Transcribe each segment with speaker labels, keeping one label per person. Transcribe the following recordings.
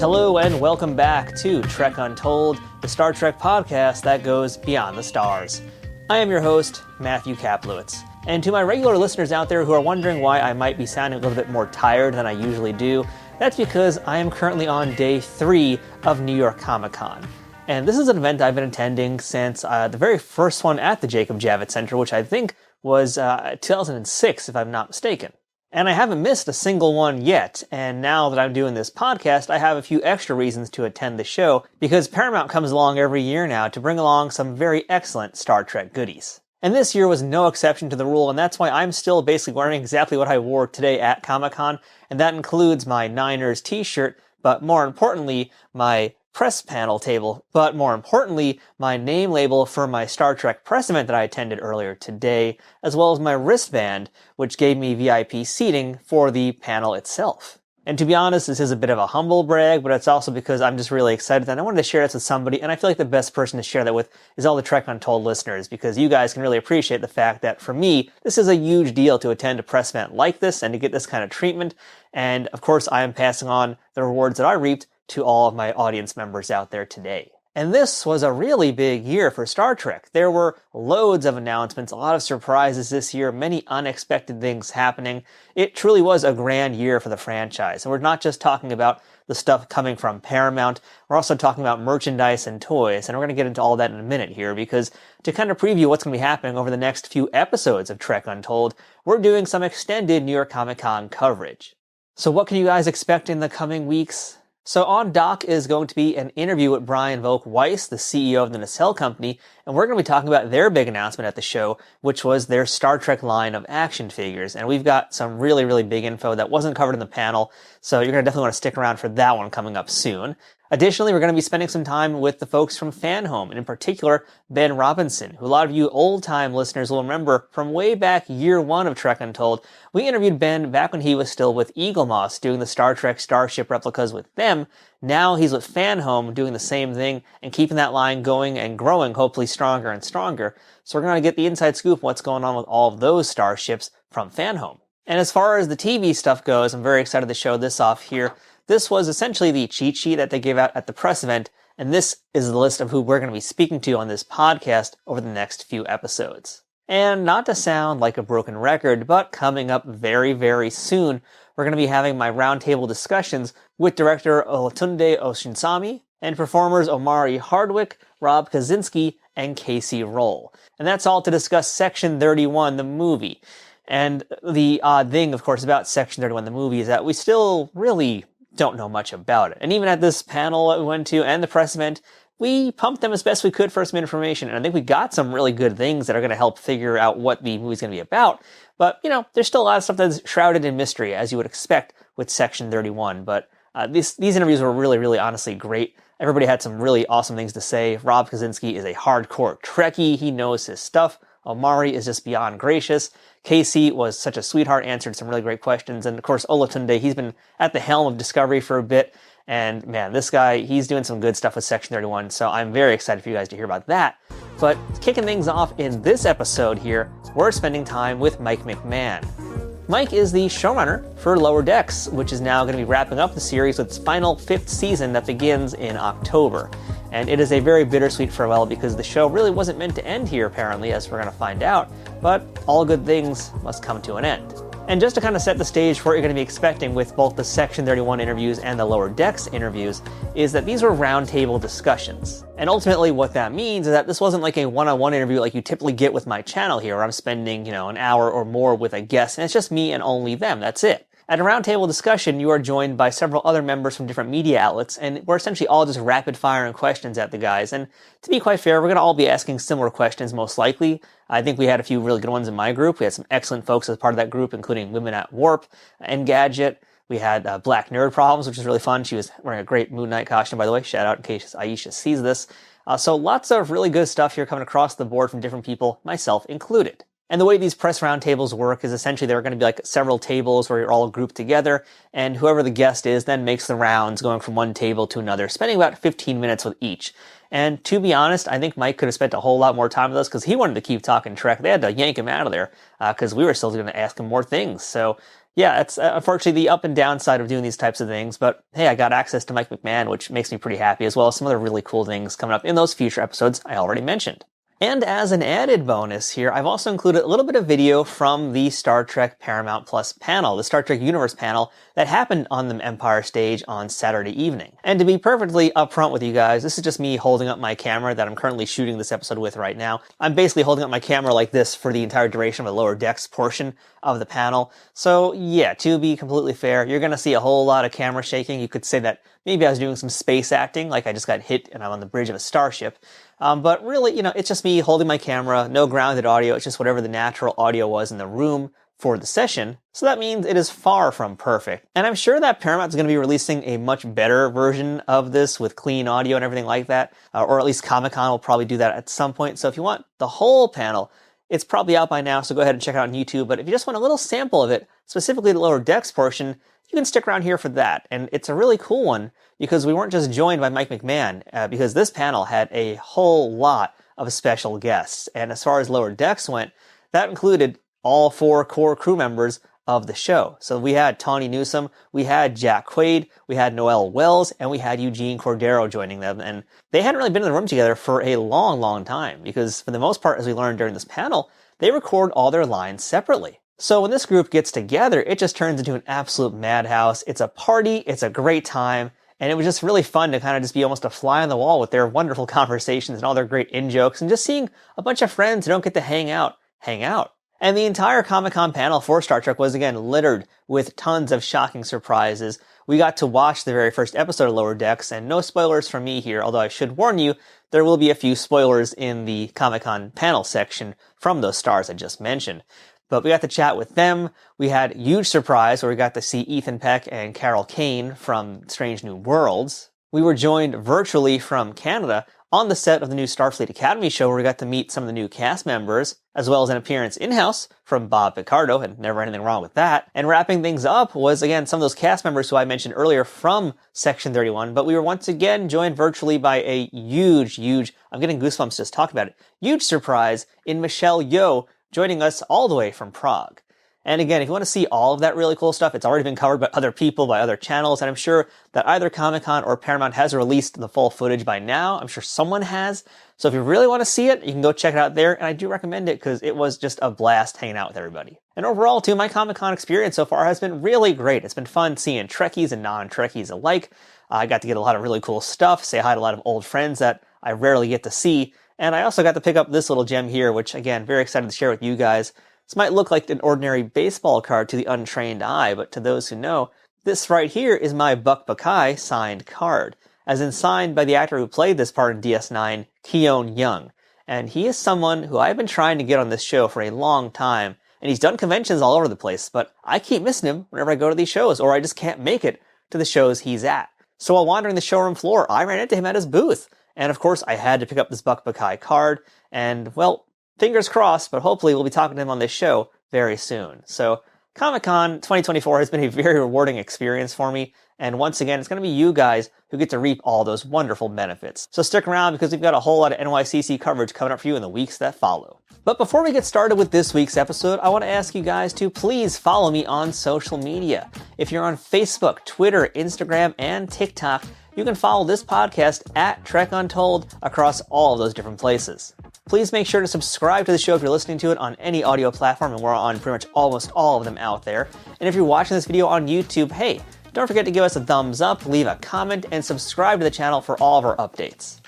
Speaker 1: Hello and welcome back to Trek Untold, the Star Trek podcast that goes beyond the stars. I am your host, Matthew Kaplowitz. And to my regular listeners out there who are wondering why I might be sounding a little bit more tired than I usually do, that's because I am currently on day 3 of New York Comic Con. And this is an event I've been attending since the very first one at the Jacob Javits Center, which I think was 2006, if I'm not mistaken. And I haven't missed a single one yet, and now that I'm doing this podcast, I have a few extra reasons to attend the show, because Paramount comes along every year now to bring along some very excellent Star Trek goodies. And this year was no exception to the rule, and that's why I'm still basically wearing exactly what I wore today at Comic-Con, and that includes my Niners t-shirt, but more importantly, my press panel table, but more importantly, my name label for my Star Trek press event that I attended earlier today, as well as my wristband, which gave me VIP seating for the panel itself. And to be honest, this is a bit of a humble brag, but it's also because I'm just really excited and I wanted to share this with somebody, and I feel like the best person to share that with is all the Trek Untold listeners, because you guys can really appreciate the fact that for me, this is a huge deal to attend a press event like this and to get this kind of treatment, and of course I am passing on the rewards that I reaped to all of my audience members out there today. And this was a really big year for Star Trek. There were loads of announcements, a lot of surprises this year, many unexpected things happening. It truly was a grand year for the franchise. And we're not just talking about the stuff coming from Paramount, we're also talking about merchandise and toys. And we're going to get into all that in a minute here, because to kind of preview what's going to be happening over the next few episodes of Trek Untold, we're doing some extended New York Comic Con coverage. So what can you guys expect in the coming weeks? So on dock is going to be an interview with Brian Volk-Weiss, the CEO of the Nacelle Company, and we're going to be talking about their big announcement at the show, which was their Star Trek line of action figures. And we've got some really, really big info that wasn't covered in the panel, so you're going to definitely want to stick around for that one coming up soon. Additionally, we're going to be spending some time with the folks from Fan Home, and in particular, Ben Robinson, who a lot of you old-time listeners will remember from way back year 1 of Trek Untold. We interviewed Ben back when he was still with Eaglemoss, doing the Star Trek Starship replicas with them. Now he's with Fan Home, doing the same thing, and keeping that line going and growing, hopefully stronger and stronger. So we're going to get the inside scoop of what's going on with all of those starships from Fan Home. And as far as the TV stuff goes, I'm very excited to show this off here. This was essentially the cheat sheet that they gave out at the press event, and this is the list of who we're going to be speaking to on this podcast over the next few episodes. And not to sound like a broken record, but coming up very, very soon, we're going to be having my roundtable discussions with director Olatunde Oshinsami and performers Omari Hardwick, Rob Kaczynski, and Casey Roll. And that's all to discuss Section 31, the movie. And the odd thing, of course, about Section 31, the movie, is that we still really don't know much about it. And even at this panel that we went to and the press event, we pumped them as best we could for some information. And I think we got some really good things that are going to help figure out what the movie's going to be about. But, you know, there's still a lot of stuff that's shrouded in mystery, as you would expect with Section 31. But these interviews were really, really honestly great. Everybody had some really awesome things to say. Rob Kaczynski is a hardcore Trekkie. He knows his stuff. Omari is just beyond gracious. Casey was such a sweetheart, answered some really great questions. And of course, Olatunde, he's been at the helm of Discovery for a bit. And man, this guy, he's doing some good stuff with Section 31. So I'm very excited for you guys to hear about that. But kicking things off in this episode here, we're spending time with Mike McMahan. Mike is the showrunner for Lower Decks, which is now going to be wrapping up the series with its final 5th season that begins in October. And it is a very bittersweet farewell because the show really wasn't meant to end here, apparently, as we're going to find out. But all good things must come to an end. And just to kind of set the stage for what you're going to be expecting with both the Section 31 interviews and the Lower Decks interviews, is that these were roundtable discussions. And ultimately what that means is that this wasn't like a one-on-one interview like you typically get with my channel here, where I'm spending, an hour or more with a guest, and it's just me and only them, that's it. At a roundtable discussion, you are joined by several other members from different media outlets, and we're essentially all just rapid-firing questions at the guys. And to be quite fair, we're going to all be asking similar questions, most likely. I think we had a few really good ones in my group. We had some excellent folks as part of that group, including Women at Warp, Engadget. We had Black Nerd Problems, which was really fun. She was wearing a great Moon Knight costume, by the way. Shout out in case Aisha sees this. So lots of really good stuff here coming across the board from different people, myself included. And the way these press roundtables work is essentially there are going to be like several tables where you're all grouped together, and whoever the guest is then makes the rounds going from one table to another, spending about 15 minutes with each. And to be honest, I think Mike could have spent a whole lot more time with us because he wanted to keep talking Trek. They had to yank him out of there because we were still going to ask him more things. So Yeah, it's unfortunately the up and down side of doing these types of things, but hey, I got access to Mike McMahan, which makes me pretty happy, as well as some other really cool things coming up in those future episodes I already mentioned. And as an added bonus here, I've also included a little bit of video from the Star Trek Paramount Plus panel, the Star Trek Universe panel that happened on the Empire stage on Saturday evening. And to be perfectly upfront with you guys, this is just me holding up my camera that I'm currently shooting this episode with right now. I'm basically holding up my camera like this for the entire duration of the lower decks portion of the panel. So yeah, to be completely fair, you're going to see a whole lot of camera shaking. You could say that maybe I was doing some space acting, like I just got hit and I'm on the bridge of a starship. But really, it's just me holding my camera, no grounded audio, it's just whatever the natural audio was in the room for the session. So that means it is far from perfect. And I'm sure that Paramount's going to be releasing a much better version of this with clean audio and everything like that. Or at least Comic-Con will probably do that at some point. So if you want the whole panel, it's probably out by now, so go ahead and check it out on YouTube. But if you just want a little sample of it, specifically the lower decks portion, you can stick around here for that. And it's a really cool one because we weren't just joined by Mike McMahan, because this panel had a whole lot of special guests. And as far as lower decks went, that included all 4 core crew members of the show. So we had Tawny Newsome, we had Jack Quaid, we had Noel Wells, and we had Eugene Cordero joining them. And they hadn't really been in the room together for a long, long time because for the most part, as we learned during this panel, they record all their lines separately. So when this group gets together, it just turns into an absolute madhouse. It's a party, it's a great time, and it was just really fun to kind of just be almost a fly on the wall with their wonderful conversations and all their great in-jokes and just seeing a bunch of friends who don't get to hang out. And the entire Comic-Con panel for Star Trek was again littered with tons of shocking surprises. We got to watch the very first episode of Lower Decks, and no spoilers from me here, although I should warn you, there will be a few spoilers in the Comic-Con panel section from those stars I just mentioned. But we got to chat with them. We had a huge surprise where we got to see Ethan Peck and Carol Kane from Strange New Worlds. We were joined virtually from Canada on the set of the new Starfleet Academy show where we got to meet some of the new cast members, as well as an appearance in-house from Bob Picardo, and never anything wrong with that. And wrapping things up was, again, some of those cast members who I mentioned earlier from Section 31, but we were once again joined virtually by a huge, I'm getting goosebumps just talking about it, huge surprise in Michelle Yeoh, joining us all the way from Prague. And again, if you want to see all of that really cool stuff, it's already been covered by other people, by other channels, and I'm sure that either Comic-Con or Paramount has released the full footage by now. I'm sure someone has. So if you really want to see it, you can go check it out there, and I do recommend it because it was just a blast hanging out with everybody. And overall, too, my Comic-Con experience so far has been really great. It's been fun seeing Trekkies and non-Trekkies alike. I got to get a lot of really cool stuff, say hi to a lot of old friends that I rarely get to see, and I also got to pick up this little gem here, which, again, very excited to share with you guys. This might look like an ordinary baseball card to the untrained eye, but to those who know, this right here is my Buck Buckeye signed card, as in signed by the actor who played this part in DS9, Keone Young. And he is someone who I've been trying to get on this show for a long time, and he's done conventions all over the place, but I keep missing him whenever I go to these shows, or I just can't make it to the shows he's at. So while wandering the showroom floor, I ran into him at his booth, and of course I had to pick up this Buck Buckeye card, and well, fingers crossed, but hopefully we'll be talking to him on this show very soon. So Comic-Con 2024 has been a very rewarding experience for me, and once again, it's going to be you guys who get to reap all those wonderful benefits. So stick around because we've got a whole lot of NYCC coverage coming up for you in the weeks that follow. But before we get started with this week's episode, I want to ask you guys to please follow me on social media. If you're on Facebook, Twitter, Instagram, and TikTok, you can follow this podcast at Trek Untold across all of those different places. Please make sure to subscribe to the show if you're listening to it on any audio platform, and we're on pretty much almost all of them out there. And if you're watching this video on YouTube, hey, don't forget to give us a thumbs up, leave a comment, and subscribe to the channel for all of our updates.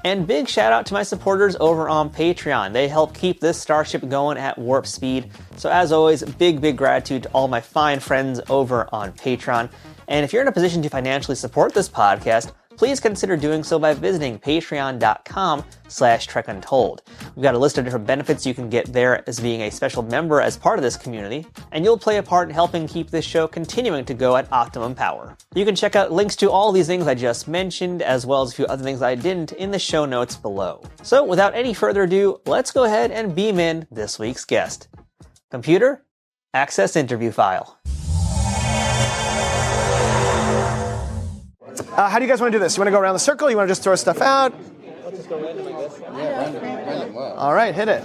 Speaker 1: And big shout out to my supporters over on Patreon. They help keep this starship going at warp speed. So as always, big gratitude to all my fine friends over on Patreon. And if you're in a position to financially support this podcast, please consider doing so by visiting patreon.com/trekuntold. We've got a list of different benefits you can get there as being a special member as part of this community, and you'll play a part in helping keep this show continuing to go at optimum power. You can check out links to all these things I just mentioned, as well as a few other things I didn't, in the show notes below. So without any further ado, let's go ahead and beam in this week's guest. Computer, access interview file.
Speaker 2: How do you guys want to do this? You want to go around the circle? You want to just throw stuff out?
Speaker 1: Let's just go random, I guess.
Speaker 2: Yeah, random.
Speaker 3: Wow.
Speaker 2: All right, hit it.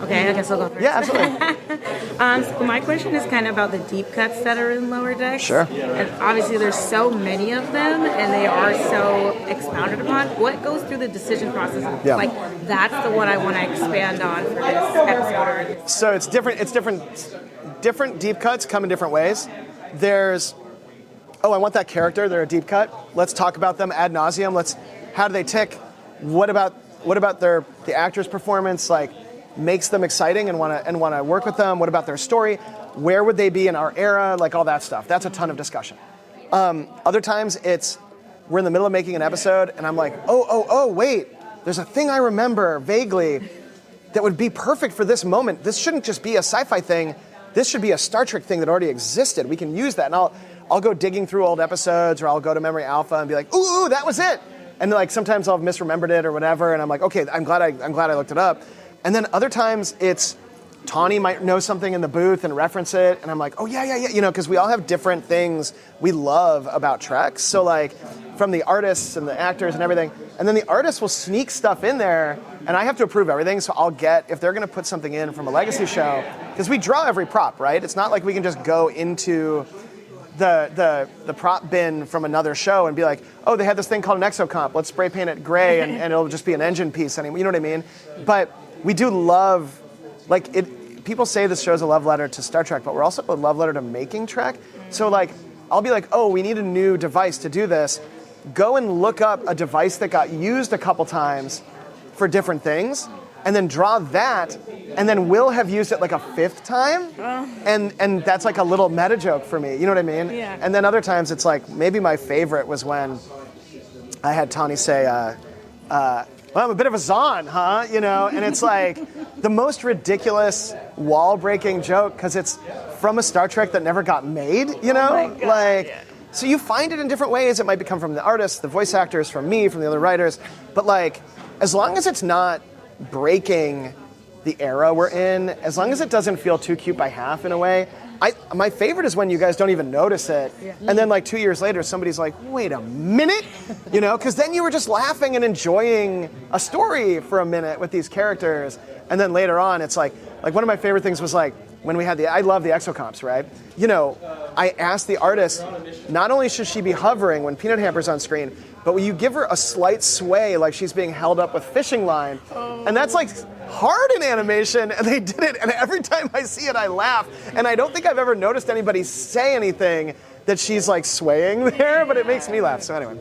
Speaker 3: Okay, I guess I'll go first.
Speaker 2: Yeah, absolutely.
Speaker 3: So my question is kind of about the deep cuts that are in Lower Decks.
Speaker 2: Sure.
Speaker 3: And obviously there's so many of them, and they are so expounded upon. What goes through the decision process?
Speaker 2: Yeah.
Speaker 3: Like, that's the one I want to expand on for this episode.
Speaker 2: So it's different. It's different. Different deep cuts come in different ways. There's, I want that character. They're a deep cut. Let's talk about them ad nauseum. How do they tick? What about the actor's performance? Like, makes them exciting and want to work with them. What about their story? Where would they be in our era? Like, all that stuff. That's a ton of discussion. Other times we're in the middle of making an episode and I'm like, wait, there's a thing I remember vaguely that would be perfect for this moment. This shouldn't just be a sci-fi thing. This should be a Star Trek thing that already existed. We can use that. And I'll go digging through old episodes, or I'll go to Memory Alpha and be like, ooh, that was it. And like sometimes I'll have misremembered it or whatever, and I'm like, okay, I'm glad I looked it up. And then other times it's Tawny might know something in the booth and reference it, and I'm like, oh yeah, because we all have different things we love about Trek. So like from the artists and the actors and everything, and then the artists will sneak stuff in there, and I have to approve everything. So I'll get, if they're going to put something in from a legacy show, because we draw every prop, right? It's not like we can just go into the prop bin from another show and be like, oh, they had this thing called an exocomp. Let's spray paint it gray and it'll just be an engine piece anymore. You know what I mean? But we do love, like, it. People say this show's a love letter to Star Trek, but we're also a love letter to making Trek. So like, I'll be like, oh, we need a new device to do this. Go and look up a device that got used a couple times for different things, and then draw that, and then we'll have used it like a fifth time, and that's like a little meta joke for me, you know what I mean?
Speaker 3: Yeah.
Speaker 2: And then other times it's like, maybe my favorite was when I had Tawny say, well, I'm a bit of a Zon, huh? You know, and it's like the most ridiculous wall-breaking joke, because it's from a Star Trek that never got made, you know?
Speaker 3: Oh my God,
Speaker 2: like,
Speaker 3: yeah.
Speaker 2: So you find it in different ways. It might come from the artists, the voice actors, from me, from the other writers, but like, as long as it's not breaking the era we're in, as long as it doesn't feel too cute by half in a way. My favorite is when you guys don't even notice it, and then like 2 years later somebody's like, wait a minute, you know, because then you were just laughing and enjoying a story for a minute with these characters, and then later on it's like one of my favorite things was like when we had I love the exocomps, right? You know, I asked the artist, not only should she be hovering when Peanut Hamper's on screen, but will you give her a slight sway like she's being held up with fishing line? And that's like hard in animation, and they did it, and every time I see it I laugh, and I don't think I've ever noticed anybody say anything that she's like swaying there, but it makes me laugh. So anyway,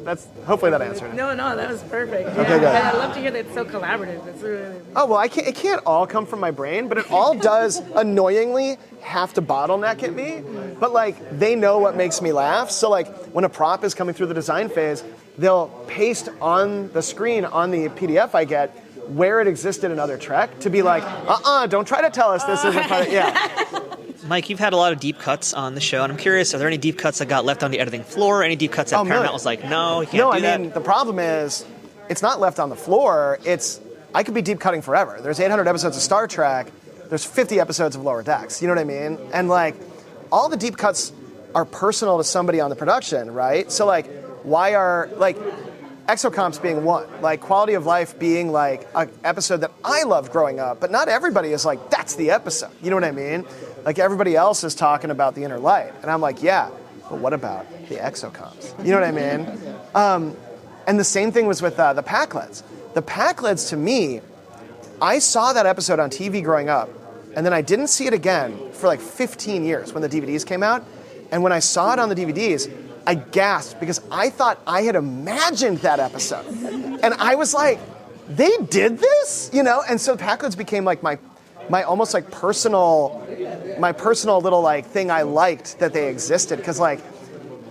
Speaker 2: hopefully that answered it.
Speaker 3: No, that was perfect.
Speaker 2: Okay,
Speaker 3: Yeah.
Speaker 2: good.
Speaker 3: And I love to hear that it's so collaborative. It's really...
Speaker 2: Oh, well, it can't all come from my brain, but it all does annoyingly have to bottleneck at me. But like, they know what makes me laugh. So like, when a prop is coming through the design phase, they'll paste on the screen on the PDF I get where it existed in other Trek to be like, don't try to tell us this isn't part of, yeah.
Speaker 1: Mike, you've had a lot of deep cuts on the show, and I'm curious, are there any deep cuts that got left on the editing floor? Any deep cuts that Paramount was like, no, you can't do that?
Speaker 2: No, I mean, the problem is, it's not left on the floor. I could be deep cutting forever. There's 800 episodes of Star Trek. There's 50 episodes of Lower Decks. You know what I mean? And like, all the deep cuts are personal to somebody on the production, right? So like, why are, like, exocomps being one, like quality of life being like an episode that I loved growing up, but not everybody is like, that's the episode. You know what I mean? Like everybody else is talking about the inner light. And I'm like, yeah, but what about the exocomps? You know what I mean? And the same thing was with the Packlets. The Packlets, to me, I saw that episode on TV growing up, and then I didn't see it again for like 15 years when the DVDs came out. And when I saw it on the DVDs, I gasped because I thought I had imagined that episode. And I was like, they did this? You know? And so Packlets became like my almost like personal little like thing I liked that they existed, because like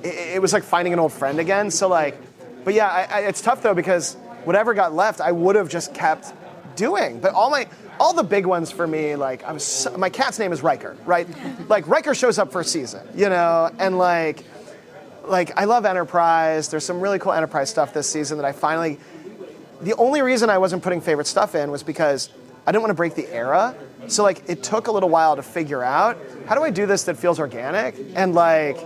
Speaker 2: it was like finding an old friend again. So like, but yeah, it's tough though, because whatever got left, I would have just kept doing. But all the big ones for me, like my cat's name is Riker, right? Like Riker shows up for a season, you know, and like I love Enterprise. There's some really cool Enterprise stuff this season that the only reason I wasn't putting favorite stuff in was because I didn't want to break the era. So like, it took a little while to figure out, how do I do this that feels organic? And like,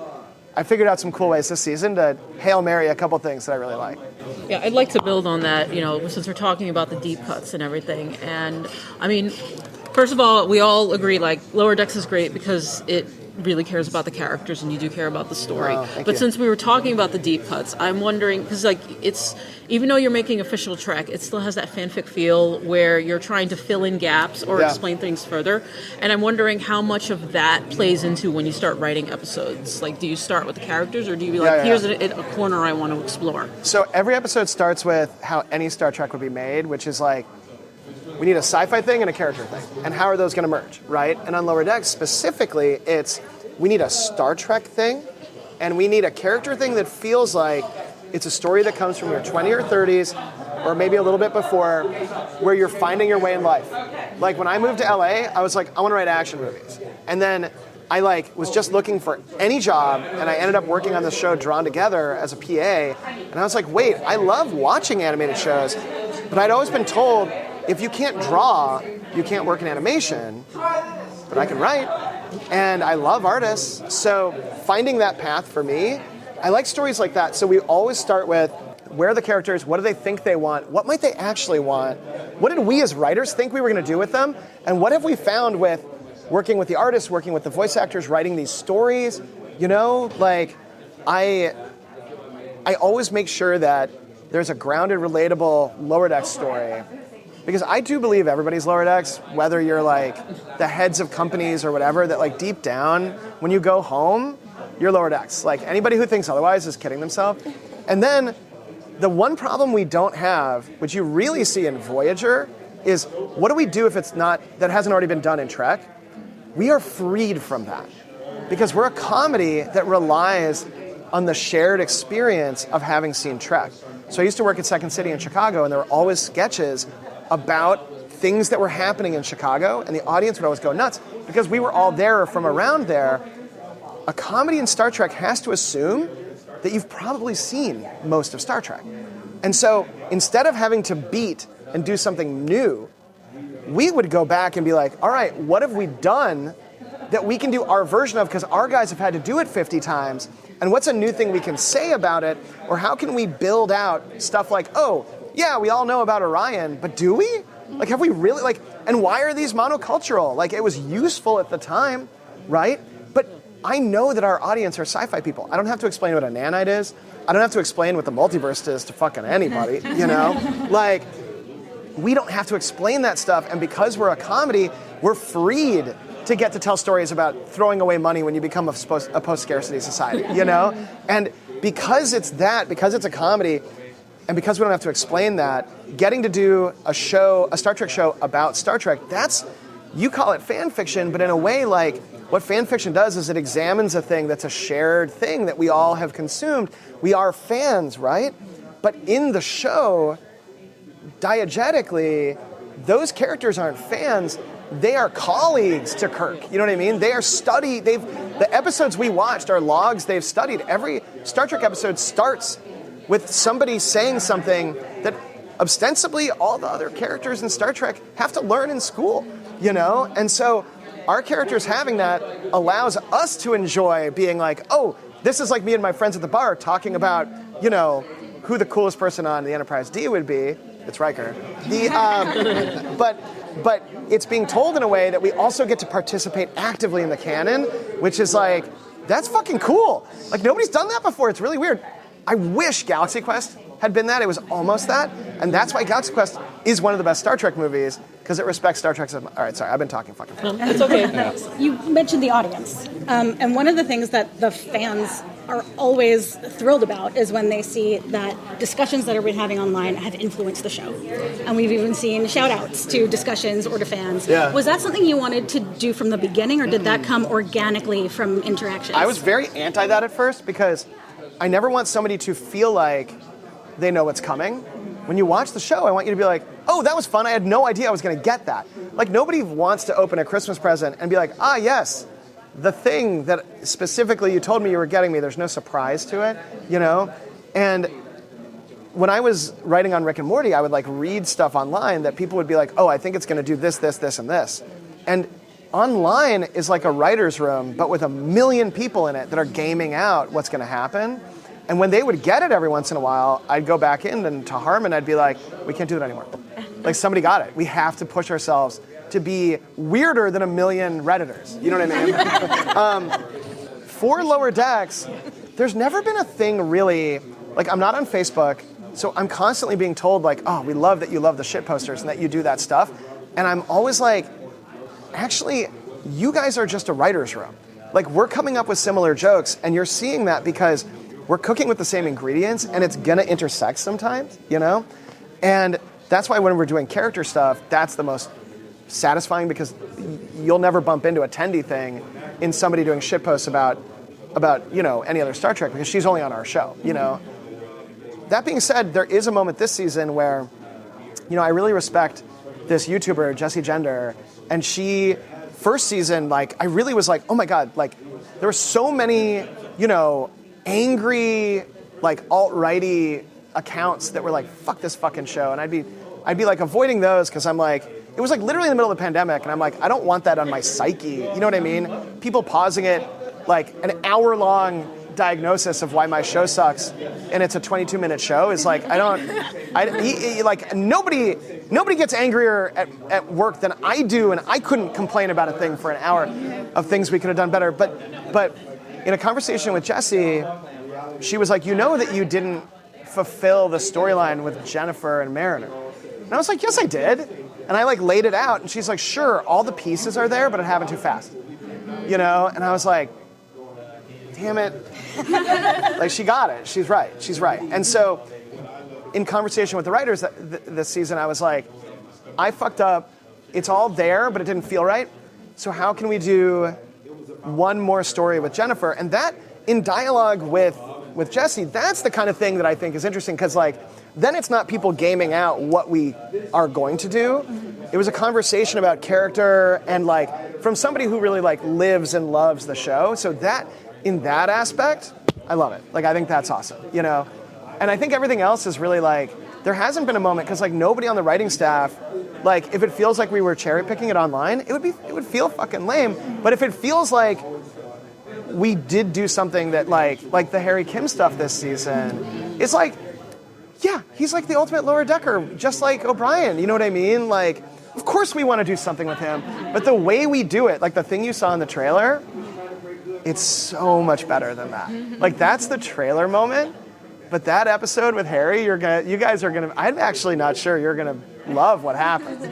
Speaker 2: I figured out some cool ways this season to Hail Mary a couple things that I really like.
Speaker 4: Yeah, I'd like to build on that, you know, since we're talking about the deep cuts and everything. And I mean, First of all, we all agree, like, Lower Decks is great because it really cares about the characters and you do care about the story. But since we were talking about the deep cuts, I'm wondering, because, like, it's, even though you're making official Trek, it still has that fanfic feel where you're trying to fill in gaps or explain things further. And I'm wondering how much of that plays into when you start writing episodes. Like, do you start with the characters or do you be like, here's a corner I want to explore?
Speaker 2: So every episode starts with how any Star Trek would be made, which is like, we need a sci-fi thing and a character thing. And how are those going to merge, right? And on Lower Decks specifically, it's we need a Star Trek thing and we need a character thing that feels like it's a story that comes from your 20s or 30s or maybe a little bit before where you're finding your way in life. Like when I moved to LA, I was like, I want to write action movies. And then I was just looking for any job and I ended up working on this show Drawn Together as a PA. And I was like, wait, I love watching animated shows, but I'd always been told, if you can't draw, you can't work in animation, but I can write, and I love artists, so finding that path for me, I like stories like that, so we always start with, where are the characters, what do they think they want, what might they actually want, what did we as writers think we were going to do with them, and what have we found with working with the artists, working with the voice actors, writing these stories, like, I always make sure that there's a grounded, relatable Lower Decks story. Because I do believe everybody's Lower Decks, whether you're like the heads of companies or whatever, that like deep down, when you go home, you're Lower Decks. Like anybody who thinks otherwise is kidding themselves. And then the one problem we don't have, which you really see in Voyager, is what do we do if it's not, that hasn't already been done in Trek? We are freed from that. Because we're a comedy that relies on the shared experience of having seen Trek. So I used to work at Second City in Chicago, and there were always sketches about things that were happening in Chicago, and the audience would always go nuts because we were all there or from around there. A comedy in Star Trek has to assume that you've probably seen most of Star Trek. And so instead of having to beat and do something new, we would go back and be like, all right, what have we done that we can do our version of because our guys have had to do it 50 times, and what's a new thing we can say about it, or how can we build out stuff like, oh, yeah, we all know about Orion, but do we? Like, have we really, like, and why are these monocultural? Like, it was useful at the time, right? But I know that our audience are sci-fi people. I don't have to explain what a nanite is. I don't have to explain what the multiverse is to fucking anybody, Like, we don't have to explain that stuff, and because we're a comedy, we're freed to get to tell stories about throwing away money when you become a post-scarcity society, And because it's that, because it's a comedy, and because we don't have to explain that, getting to do a Star Trek show about Star Trek, you call it fan fiction, but in a way, like, what fan fiction does is it examines a thing that's a shared thing that we all have consumed. We are fans, right? But in the show, diegetically, those characters aren't fans. They are colleagues to Kirk. You know what I mean? They are the episodes we watched are logs they've studied. Every Star Trek episode starts with somebody saying something that ostensibly all the other characters in Star Trek have to learn in school, And so our characters having that allows us to enjoy being like, oh, this is like me and my friends at the bar talking about, who the coolest person on the Enterprise D would be. It's Riker. But it's being told in a way that we also get to participate actively in the canon, which is like, that's fucking cool. Like, nobody's done that before. It's really weird. I wish Galaxy Quest had been that. It was almost that. And that's why Galaxy Quest is one of the best Star Trek movies, because it respects Star Trek. All right, sorry, I've been talking fucking fast.
Speaker 4: It's okay.
Speaker 5: You mentioned the audience. And one of the things that the fans are always thrilled about is when they see that discussions that are been having online have influenced the show. And we've even seen shout-outs to discussions or to fans.
Speaker 2: Yeah.
Speaker 5: Was that something you wanted to do from the beginning, or did that come organically from interactions?
Speaker 2: I was very anti that at first, because I never want somebody to feel like they know what's coming. When you watch the show, I want you to be like, oh, that was fun. I had no idea I was going to get that. Like, nobody wants to open a Christmas present and be like, ah, yes, the thing that specifically you told me you were getting me, there's no surprise to it, And when I was writing on Rick and Morty, I would like read stuff online that people would be like, oh, I think it's going to do this, this, this, and this. And online is like a writer's room, but with 1 million people in it that are gaming out what's going to happen. And when they would get it every once in a while, I'd go back in and to Harmon, I'd be like, we can't do that anymore. Like, somebody got it. We have to push ourselves to be weirder than a million Redditors. You know what I mean? For Lower Decks, there's never been a thing really, like I'm not on Facebook, so I'm constantly being told like, oh, we love that you love the shit posters and that you do that stuff. And I'm always like, actually, you guys are just a writer's room. Like we're coming up with similar jokes and you're seeing that because we're cooking with the same ingredients and it's gonna intersect sometimes, you know? And that's why when we're doing character stuff, that's the most satisfying because you'll never bump into a Tendi thing in somebody doing shitposts about you know, any other Star Trek because she's only on our show, you know? That being said, there is a moment this season where, you know, I really respect this YouTuber, Jessie Gender, and she, first season, like, I really was like, oh my God, like, there were so many, you know, angry, like, alt-righty accounts that were like, fuck this fucking show, and I'd be like avoiding those because I'm like, it was like literally in the middle of the pandemic, and I'm like, I don't want that on my psyche, you know what I mean? People pausing it, like, an hour-long diagnosis of why my show sucks, and it's a 22-minute show is like, like nobody gets angrier at work than I do, and I couldn't complain about a thing for an hour of things we could have done better. But in a conversation with Jessie, she was like, you know that you didn't fulfill the storyline with Jennifer and Mariner. And I was like, yes, I did. And I like laid it out, and she's like, sure, all the pieces are there, but it happened too fast. You know? And I was like, damn it. Like, she got it. She's right. And so, in conversation with the writers this season, I was like, I fucked up. It's all there, but it didn't feel right. So how can we do one more story with Jennifer? And that, in dialogue with Jessie, that's the kind of thing that I think is interesting, because, like, then it's not people gaming out what we are going to do. It was a conversation about character and, like, from somebody who really, like, lives and loves the show. So that, in that aspect, I love it. Like, I think that's awesome, you know? And I think everything else is really, like, there hasn't been a moment, because, like, nobody on the writing staff, like, if it feels like we were cherry-picking it online, it would feel fucking lame. But if it feels like we did do something that, like the Harry Kim stuff this season, it's like, yeah, he's like the ultimate lower decker, just like O'Brien, you know what I mean? Like, of course we want to do something with him, but the way we do it, like the thing you saw in the trailer, it's so much better than that. Like, that's the trailer moment, but that episode with Harry, you guys are gonna, I'm actually not sure you're gonna love what happens.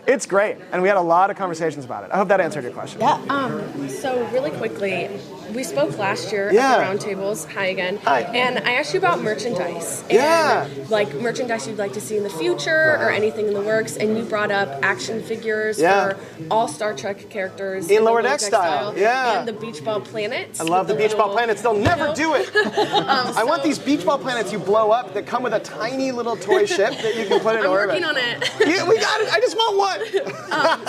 Speaker 2: It's great, and we had a lot of conversations about it. I hope that answered your question.
Speaker 6: Yeah. So really quickly, we spoke last year at the roundtables. Hi again.
Speaker 2: Hi.
Speaker 6: And I asked you about merchandise.
Speaker 2: Yeah.
Speaker 6: And, like, merchandise you'd like to see in the future or anything in the works. And you brought up action figures for all Star Trek characters.
Speaker 2: In Lower Deck style. Yeah.
Speaker 6: And the beach ball planets.
Speaker 2: I love the beach ball planets. They'll never do it. I want these beach ball planets you blow up that come with a tiny little toy ship that you can put in orbit.
Speaker 6: I'm working on it.
Speaker 2: Yeah, we got it. I just want one.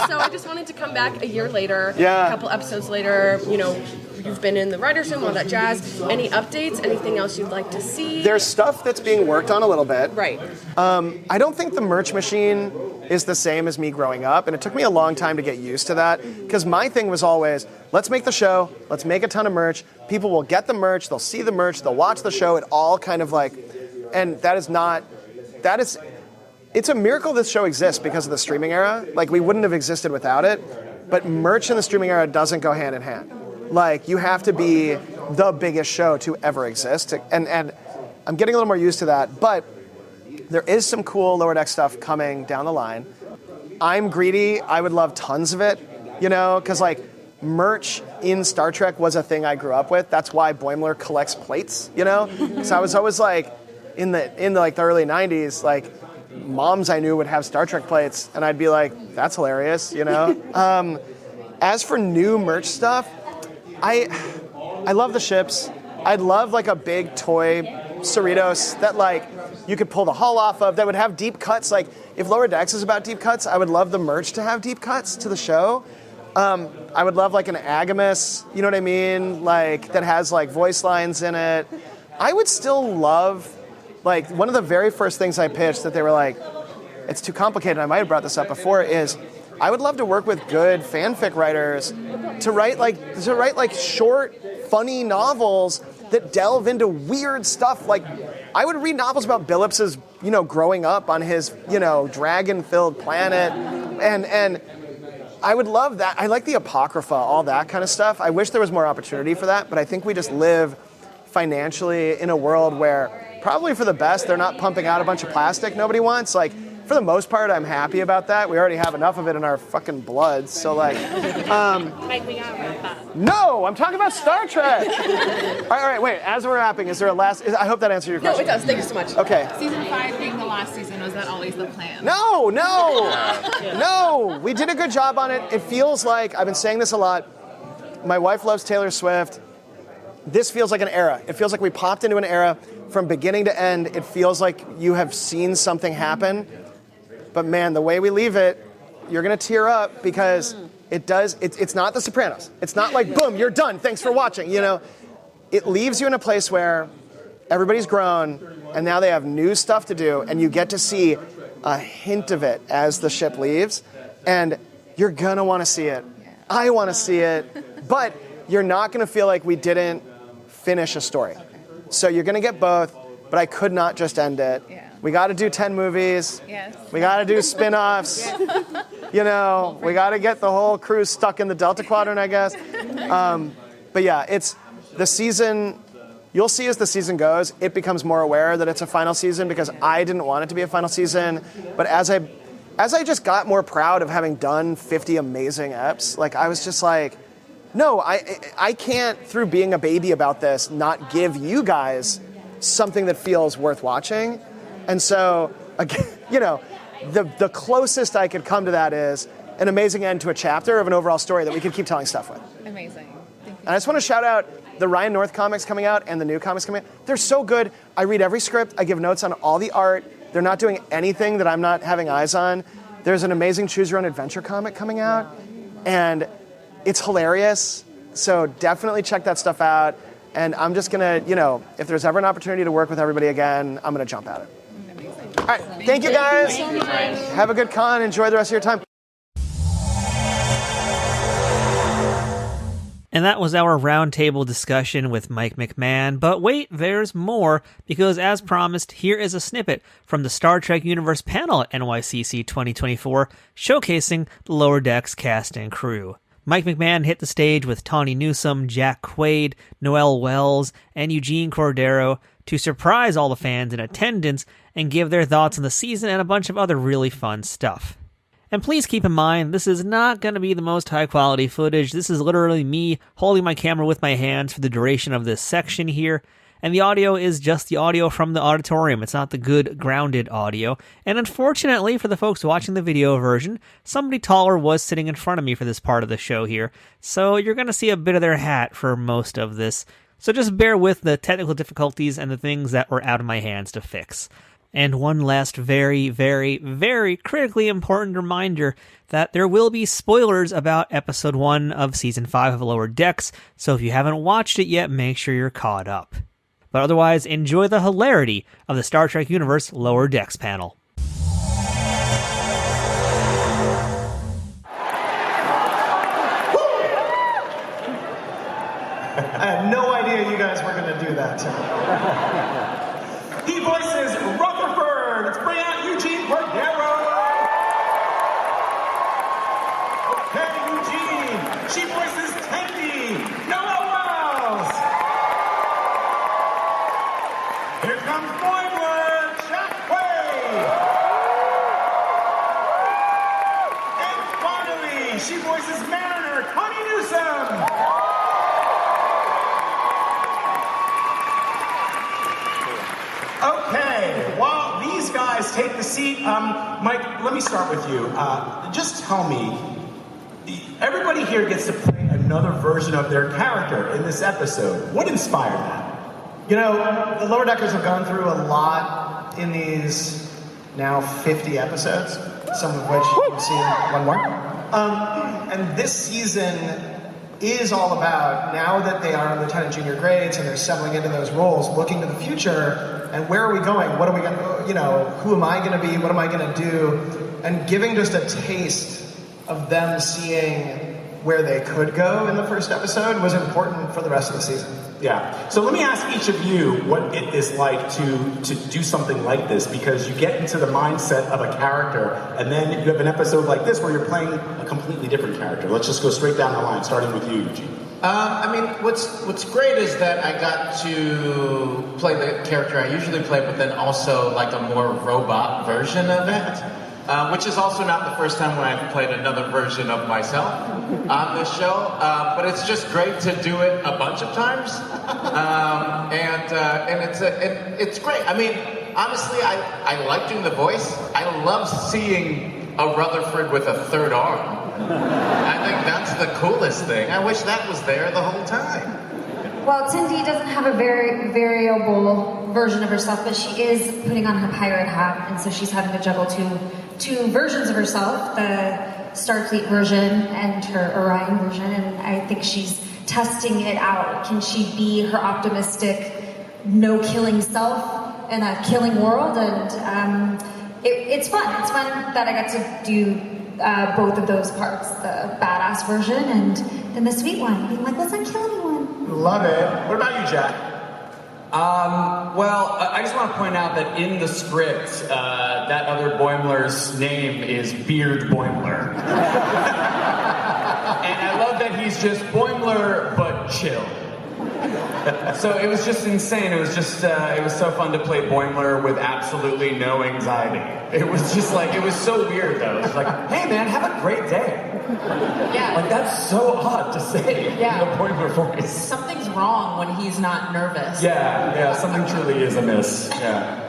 Speaker 6: So I just wanted to come back a year later, a couple episodes later, you know, you've been in the writer's room, all that jazz. Any updates? Anything else you'd like to see?
Speaker 2: There's stuff that's being worked on a little bit.
Speaker 6: Right.
Speaker 2: I don't think the merch machine is the same as me growing up, and it took me a long time to get used to that, because my thing was always, let's make the show, let's make a ton of merch, people will get the merch, they'll see the merch, they'll watch the show, it all kind of like, and it's a miracle this show exists because of the streaming era. Like, we wouldn't have existed without it, but merch in the streaming era doesn't go hand in hand. Like, you have to be the biggest show to ever exist, and I'm getting a little more used to that, but there is some cool Lower Deck stuff coming down the line. I'm greedy. I would love tons of it, you know, because, like, merch in Star Trek was a thing I grew up with. That's why Boimler collects plates, you know? So I was always, like, in the early 90s, like, moms I knew would have Star Trek plates, and I'd be like, that's hilarious, you know? As for new merch stuff, I love the ships. I'd love, like, a big toy Cerritos that, like, you could pull the hull off of, that would have deep cuts. Like, if Lower Decks is about deep cuts, I would love the merch to have deep cuts to the show. I would love, like, an Agamus, you know what I mean? Like, that has, like, voice lines in it. I would still love, like, one of the very first things I pitched that they were like, it's too complicated, I might have brought this up before, is I would love to work with good fanfic writers to write like short, funny novels that delve into weird stuff. Like, I would read novels about Billips's, you know, growing up on his, you know, dragon-filled planet, And I would love that. I like the Apocrypha, all that kind of stuff. I wish there was more opportunity for that, but I think we just live financially in a world where probably for the best, they're not pumping out a bunch of plastic nobody wants. Like, for the most part, I'm happy about that. We already have enough of it in our fucking blood. So, like,
Speaker 3: Mike, we gotta wrap up.
Speaker 2: no, I'm talking about Star Trek. All right, wait. As we're wrapping, is there a last? I hope that answered your question.
Speaker 6: No, it does. Thank you so much.
Speaker 2: Okay.
Speaker 3: Season 5 being the last season, was that always the plan?
Speaker 2: No. We did a good job on it. It feels like, I've been saying this a lot, my wife loves Taylor Swift. This feels like an era. It feels like we popped into an era from beginning to end. It feels like you have seen something happen. But man, the way we leave it, you're going to tear up because it's not The Sopranos. It's not like, boom, you're done. Thanks for watching. You know, it leaves you in a place where everybody's grown and now they have new stuff to do, and you get to see a hint of it as the ship leaves, and you're going to want to see it. I want to see it, but you're not going to feel like we didn't finish a story. So you're going to get both, but I could not just end it.
Speaker 3: Yeah.
Speaker 2: We got to do 10 movies.
Speaker 3: Yes.
Speaker 2: We got to do spin-offs. You know, we got to get the whole crew stuck in the Delta Quadrant, I guess. But yeah, it's the season. You'll see as the season goes, it becomes more aware that it's a final season because I didn't want it to be a final season. But as I just got more proud of having done 50 amazing eps, like I was just like, no, I can't, through being a baby about this, not give you guys something that feels worth watching. And so, again, you know, the closest I could come to that is an amazing end to a chapter of an overall story that we could keep telling stuff with.
Speaker 3: Amazing. Thank you.
Speaker 2: And I just want to shout out the Ryan North comics coming out and the new comics coming out. They're so good. I read every script. I give notes on all the art. They're not doing anything that I'm not having eyes on. There's an amazing Choose Your Own Adventure comic coming out, and it's hilarious. So definitely check that stuff out. And I'm just going to, you know, if there's ever an opportunity to work with everybody again, I'm going to jump at it. All right, thank you guys.
Speaker 3: Thank you so much.
Speaker 2: Have a good con. Enjoy the rest of your time.
Speaker 1: And that was our roundtable discussion with Mike McMahan. But wait, there's more, because as promised, here is a snippet from the Star Trek Universe panel at NYCC 2024, showcasing the Lower Decks cast and crew. Mike McMahan hit the stage with Tawny Newsome, Jack Quaid, Noel Wells, and Eugene Cordero to surprise all the fans in attendance and give their thoughts on the season and a bunch of other really fun stuff. And please keep in mind, this is not going to be the most high-quality footage. This is literally me holding my camera with my hands for the duration of this section here. And the audio is just the audio from the auditorium. It's not the good, grounded audio. And unfortunately, for the folks watching the video version, somebody taller was sitting in front of me for this part of the show here. So you're going to see a bit of their hat for most of this. So just bear with the technical difficulties and the things that were out of my hands to fix. And one last very, very, very critically important reminder that there will be spoilers about Episode 1 of Season 5 of Lower Decks, so if you haven't watched it yet, make sure you're caught up. But otherwise, enjoy the hilarity of the Star Trek Universe Lower Decks panel.
Speaker 7: I had no idea you guys were going to do that to me. He voices Rutherford. Let's bring out Eugene Cordero. Okay, Eugene. She voices Tendi. Noel Wells. Here comes Boimler. Jack Quaid. And finally, she voices Mariner. Tawny Newsome. Okay, while these guys take the seat, Mike, let me start with you. Just tell me, everybody here gets to play another version of their character in this episode. What inspired that?
Speaker 2: You know, the Lower Deckers have gone through a lot in these now 50 episodes, some of which you've seen one more. And this season is all about, now that they are lieutenant junior grades and they're settling into those roles, looking to the future and where are we going? What are we going to, you know, who am I going to be? What am I going to do? And giving just a taste of them seeing where they could go in the first episode was important for the rest of the season.
Speaker 7: Yeah. So let me ask each of you what it is like to do something like this, because you get into the mindset of a character, and then you have an episode like this where you're playing a completely different character. Let's just go straight down the line, starting with you, Eugene.
Speaker 8: What's great is that I got to play the character I usually play, but then also like a more robot version of it, which is also not the first time when I've played another version of myself on this show. But it's just great to do it a bunch of times, and it's great. I mean, honestly, I like doing the voice. I love seeing a Rutherford with a third arm. I think that's the coolest thing. I wish that was there the whole time.
Speaker 9: Well, Tindy doesn't have a very variable version of herself, but she is putting on her pirate hat, and so she's having to juggle two versions of herself, the Starfleet version and her Orion version, and I think she's testing it out. Can she be her optimistic, no-killing self in a killing world? And it's fun. It's fun that I got to do both of those parts, the badass version and then the sweet one. Being like, let's not kill anyone.
Speaker 7: Love it. What about you, Jack?
Speaker 10: Well, I just want to point out that in the script, that other Boimler's name is Beard Boimler. And I love that he's just Boimler, but chill. So it was just insane. It was just, it was so fun to play Boimler with absolutely no anxiety. It was just like, it was so weird though. It was like, hey man, have a great day.
Speaker 4: Yeah.
Speaker 10: Like that's so odd to say.
Speaker 4: Yeah.
Speaker 10: In a Boimler voice.
Speaker 4: Something's wrong when he's not nervous.
Speaker 10: Yeah, something truly is amiss. Yeah.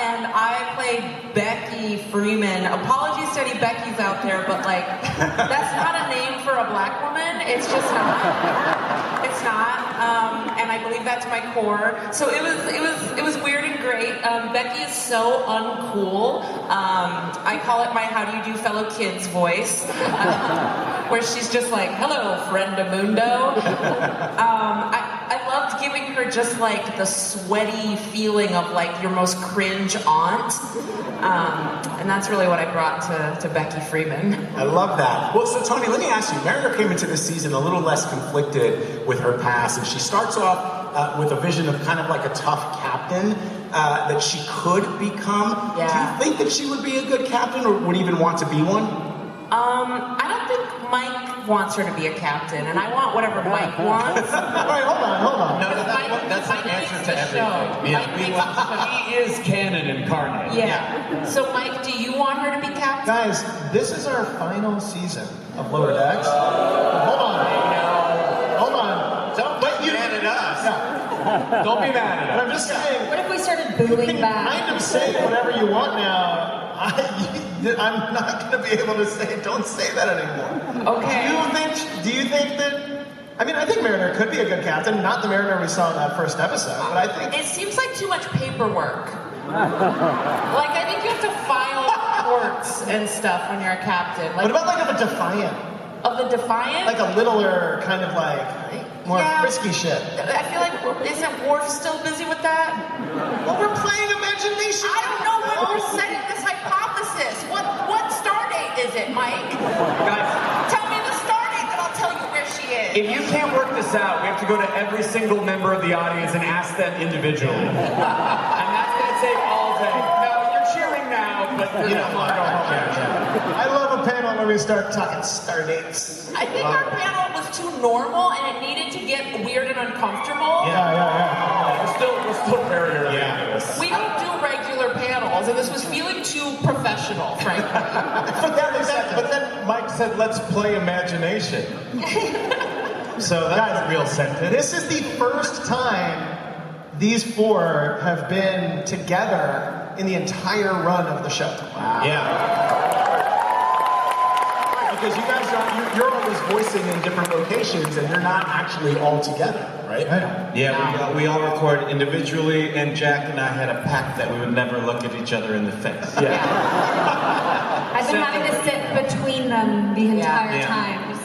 Speaker 4: And I played Becky Freeman. Apologies to any Beckys out there, but like, that's not a name for a black woman. It's just not. It's not. And I believe that to my core. So it was weird and great. Becky is so uncool. I call it my "How do you do, fellow kids" voice, where she's just like, "Hello, friendamundo." I loved giving her just like the sweaty feeling of like your most cringe aunt, and that's really what I brought to Becky Freeman.
Speaker 7: I love that. Well, so Tony, let me ask you. Mariner came into this season a little less conflicted with her past, and she starts off with a vision of kind of like a tough captain that she could become.
Speaker 4: Yeah.
Speaker 7: Do you think that she would be a good captain, or would even want to be one?
Speaker 4: I don't think Mike wants her to be a captain, and I want whatever Mike wants.
Speaker 2: All right, hold on.
Speaker 8: No, that's the answer to everything.
Speaker 10: Yeah, he is canon incarnate.
Speaker 4: Yeah. So Mike, do you want her to be captain?
Speaker 2: Guys, this is our final season of Lower Decks. Hold on.
Speaker 8: Don't be mad at us.
Speaker 2: Yeah.
Speaker 10: Don't be mad at
Speaker 2: But I'm just saying,
Speaker 9: What if we started
Speaker 2: you
Speaker 9: booing
Speaker 2: can
Speaker 9: back?
Speaker 2: kind of say whatever you want now. I'm not going to be able to say, don't say that anymore.
Speaker 4: Okay.
Speaker 2: Do you think that, I mean, I think Mariner could be a good captain, not the Mariner we saw in that first episode, but I think...
Speaker 4: It seems like too much paperwork. Like, I think you have to file reports and stuff when you're a captain. Like,
Speaker 2: What about like of a Defiant?
Speaker 4: of the Defiant?
Speaker 2: Like a littler kind of like, more frisky shit.
Speaker 4: I feel like, isn't Worf still busy with that?
Speaker 2: Well, we're playing imagination.
Speaker 4: I don't know when we're setting this hypothesis. What star date is it, Mike?
Speaker 10: Guys,
Speaker 4: Tell me the star date and I'll tell you where she is.
Speaker 10: if you can't work this out, we have to go to every single member of the audience and ask them individually. And that's going to take all day. No, you're cheering now, but you don't want to go home.
Speaker 2: I love a panel where we start talking star dates.
Speaker 4: I think our panel was too normal and it needed to get weird and uncomfortable.
Speaker 2: Yeah.
Speaker 10: We're still very early into this.
Speaker 4: We don't do regular panels, and this was feeling too professional, frankly.
Speaker 8: But then Mike said, let's play imagination. So that's a real sentence.
Speaker 2: This is the first time these four have been together in the entire run of the show.
Speaker 7: Wow.
Speaker 8: Yeah.
Speaker 7: Because you guys you're always voicing in different locations, and you're not actually all together, right?
Speaker 8: Yeah, we all record individually, and Jack and I had a pact that we would never look at each other in the face.
Speaker 10: Yeah.
Speaker 9: I've been having to sit between them the entire time.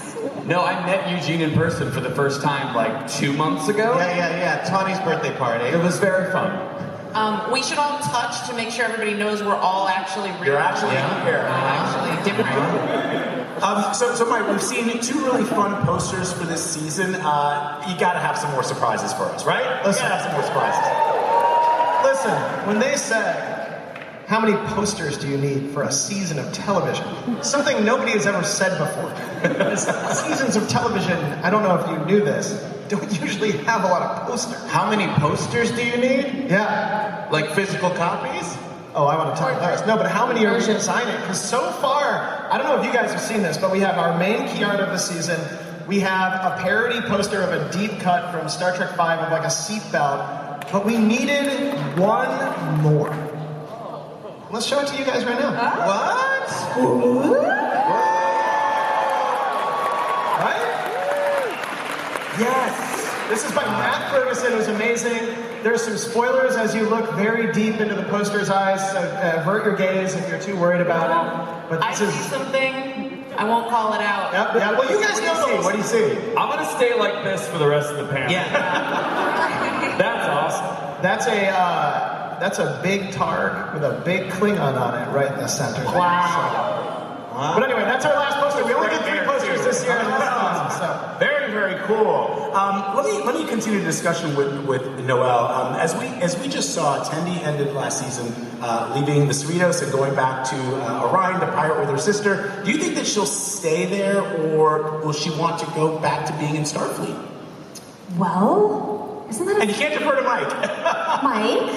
Speaker 10: No, I met Eugene in person for the first time like 2 months ago.
Speaker 8: Yeah. Tawny's birthday party.
Speaker 10: It was very fun.
Speaker 4: We should all touch to make sure everybody knows we're all actually real.
Speaker 7: You're actually
Speaker 4: We're
Speaker 7: here.
Speaker 4: actually different.
Speaker 7: So Mike, we've seen 2 really fun posters for this season. You gotta have some more surprises for us, right? Let's have some more surprises.
Speaker 2: Listen, when they say, how many posters do you need for a season of television? Something nobody has ever said before. Seasons of television, I don't know if you knew this, don't usually have a lot of posters.
Speaker 8: How many posters do you need?
Speaker 2: Yeah.
Speaker 8: Like physical copies?
Speaker 2: Oh, I want to talk about this. No, but how many are we designing? Because so far, I don't know if you guys have seen this, but we have our main key art of the season. We have a parody poster of a deep cut from Star Trek V of like a seatbelt, but we needed 1 more. Let's show it to you guys right now.
Speaker 8: What?
Speaker 2: Right? Yes. This is by Matt Ferguson. It was amazing. There's some spoilers as you look very deep into the poster's eyes. So avert your gaze if you're too worried about it. But
Speaker 11: I see something. I won't call it out.
Speaker 2: Yep. Yeah. Well, you guys know those. What do you see?
Speaker 10: I'm gonna stay like this for the rest of the panel.
Speaker 11: Yeah.
Speaker 10: That's awesome.
Speaker 2: That's a big Targ with a big Klingon on it right in the center.
Speaker 11: Wow.
Speaker 2: But anyway, that's our last poster. We only did 3 posters this year, and that's awesome. So.
Speaker 7: Very, very cool. Let me continue the discussion with Noel. As we just saw, Tendi ended last season leaving the Cerritos and going back to Orion, the pirate with her sister. Do you think that she'll stay there, or will she want to go back to being in Starfleet?
Speaker 9: Well, isn't that
Speaker 7: And you can't defer to Mike.
Speaker 9: Mike?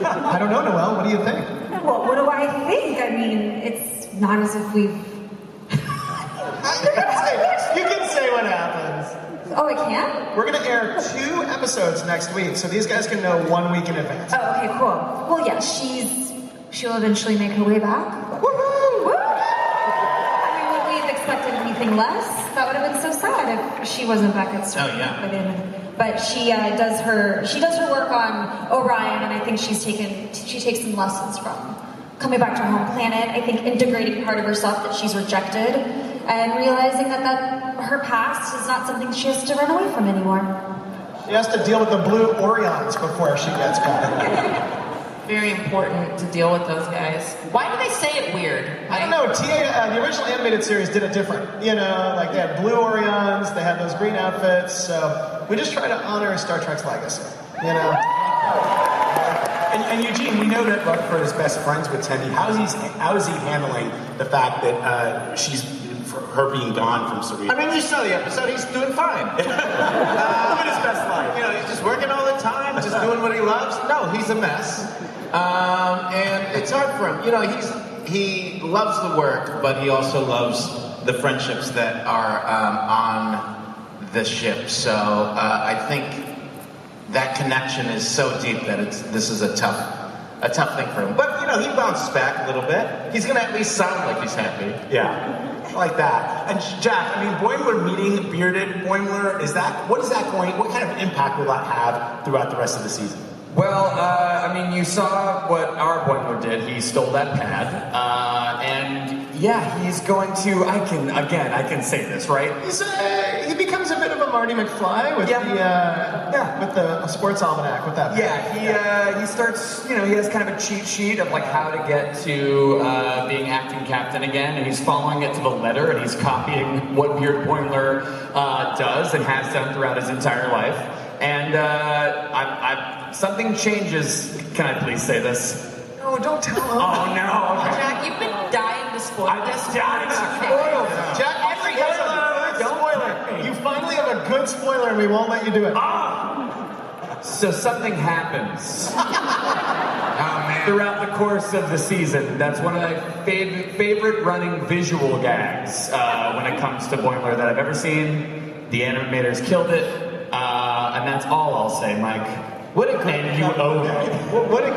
Speaker 2: I don't know, Noel. What do you think?
Speaker 9: Well, what do I think? I mean, it's not as if we've...
Speaker 2: You can say what happens.
Speaker 9: Oh, I can't?
Speaker 2: We're going to air 2 episodes next week, so these guys can know 1 week in advance.
Speaker 9: Oh, okay, cool. Well, yeah, she'll eventually make her way back.
Speaker 2: Woohoo!
Speaker 9: Woo! I mean, would we have expected anything less? That would have been so sad if she wasn't back at Starfleet.
Speaker 8: Oh, yeah.
Speaker 9: By the end of it. But she does her work on Orion, and I think she takes some lessons from coming back to her home planet. I think integrating part of herself that she's rejected, and realizing that her past is not something she has to run away from anymore.
Speaker 2: She has to deal with the blue Orions before she gets back.
Speaker 11: Very important to deal with those guys. Why do they say it weird?
Speaker 2: I don't know. The original animated series did it different. You know, like they had blue Orions, they had those green outfits. So we just try to honor Star Trek's legacy. You know.
Speaker 7: And Eugene, we know that Rutherford is best friends with Tendi. How is he handling the fact that her being gone from Cerritos?
Speaker 8: I mean, you saw the episode. He's doing fine.
Speaker 7: Living his best life.
Speaker 8: You know, he's just working all the time, just doing what he loves. No, he's a mess. And it's hard for him. You know, he loves the work, but he also loves the friendships that are on the ship. So I think that connection is so deep that this is a tough thing for him. But, you know, he bounces back a little bit. He's going to at least sound like he's happy.
Speaker 7: Yeah. Like that. And Jack, I mean, Boimler meeting bearded Boimler, what kind of impact will that have throughout the rest of the season?
Speaker 10: Well, I mean, you saw what our Boimler did. He stole that pad, and yeah, he's going to. I can say this, right?
Speaker 2: He becomes a bit of a Marty McFly with with the sports almanac with that.
Speaker 10: Yeah, he starts. You know, he has kind of a cheat sheet of like how to get to being acting captain again, and he's following it to the letter, and he's copying what Beard Boimler does and has done throughout his entire life. And something changes. Can I please say this?
Speaker 2: No, don't tell him.
Speaker 10: Oh no! Okay.
Speaker 11: Jack, you've been dying to spoil this.
Speaker 2: Jack, don't spoil it. You finally have a good spoiler, and we won't let you do it.
Speaker 10: So something happens. Throughout the course of the season. That's one of my favorite running visual gags when it comes to Boimler that I've ever seen. The animators killed it. And that's all I'll say, Mike. What a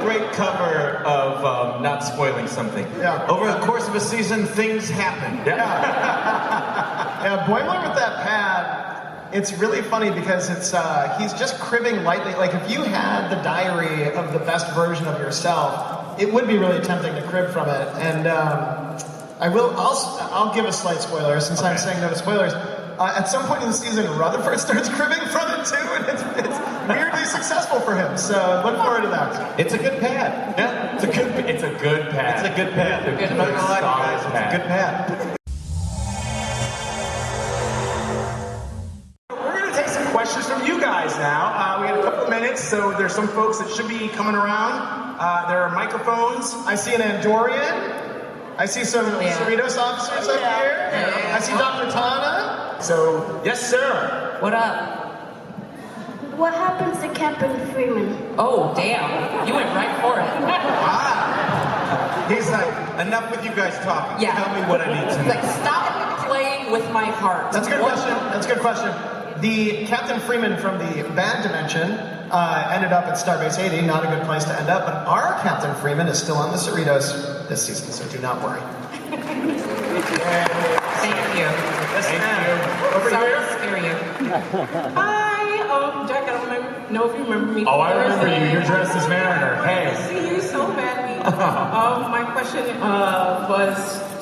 Speaker 10: great
Speaker 8: cover of not spoiling something.
Speaker 2: Yeah.
Speaker 8: Over the course of a season, things happen.
Speaker 2: Yeah, Boimler with that pad, it's really funny because he's just cribbing lightly. Like if you had the diary of the best version of yourself, it would be really tempting to crib from it. And I'll give a slight spoiler since I'm saying no to spoilers. At some point in the season, Rutherford starts cribbing from it too, and it's weirdly successful for him. So look forward to that.
Speaker 8: It's a good pad.
Speaker 10: Yeah, it's a good pad.
Speaker 8: It's a good pad.
Speaker 10: It's a good pad.
Speaker 8: It's a good pad.
Speaker 7: guys now. We got a couple of minutes, so there's some folks that should be coming around. There are microphones.
Speaker 2: I see an Andorian. I see some Cerritos officers up here. I see Dr. Tana.
Speaker 7: So, yes, sir.
Speaker 11: What up?
Speaker 12: What happens to Captain Freeman?
Speaker 11: Oh, damn. You went right for it.
Speaker 8: He's like, enough with you guys talking.
Speaker 11: Yeah.
Speaker 8: Tell me what I need to know.
Speaker 11: Like, stop playing with my heart.
Speaker 2: That's a good question. That's a good question. The Captain Freeman from the bad dimension ended up at Starbase 80. Not a good place to end up, but our Captain Freeman is still on the Cerritos this season, so do not worry.
Speaker 11: Thank you.
Speaker 7: Yes, ma'am. Over
Speaker 11: Sorry
Speaker 7: here.
Speaker 11: to scare you. Hi, Jack. I don't know if you remember me.
Speaker 7: Oh, I remember you. You're dressed as Mariner. Hey.
Speaker 11: I see you so badly. My question was,